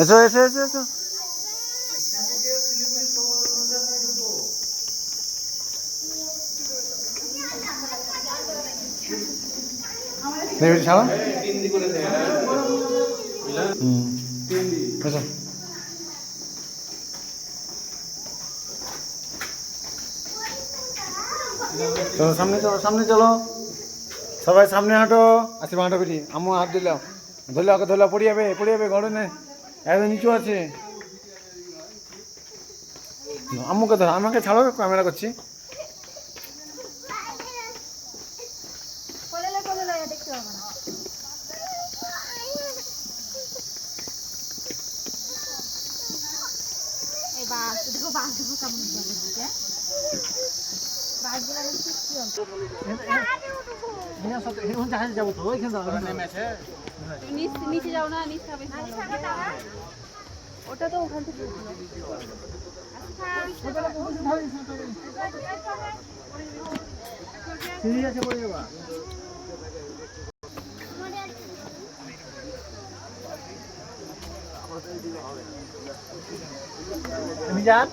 এসো এসো এসো এসো। ছাড়ো। এসো। চলো সামনে চলো, সামনে চলো, সবাই সামনে হাঁটো। আচ্ছা হাঁটো বেটি, আম্মু হাত দিলাম, ধরলে ওকে ধরলে পড়ে যাবে ঘরে নে, একদম নিচু আছে। আম্মুকে ধরো, আমাকে ছাড়ো, ক্যামেরা করছি। যাবো তো নিচে যাও না, নিচে হবে ওটা তো ওখান থেকে ঠিক আছে, পড়ে যাবা। তুমি যান।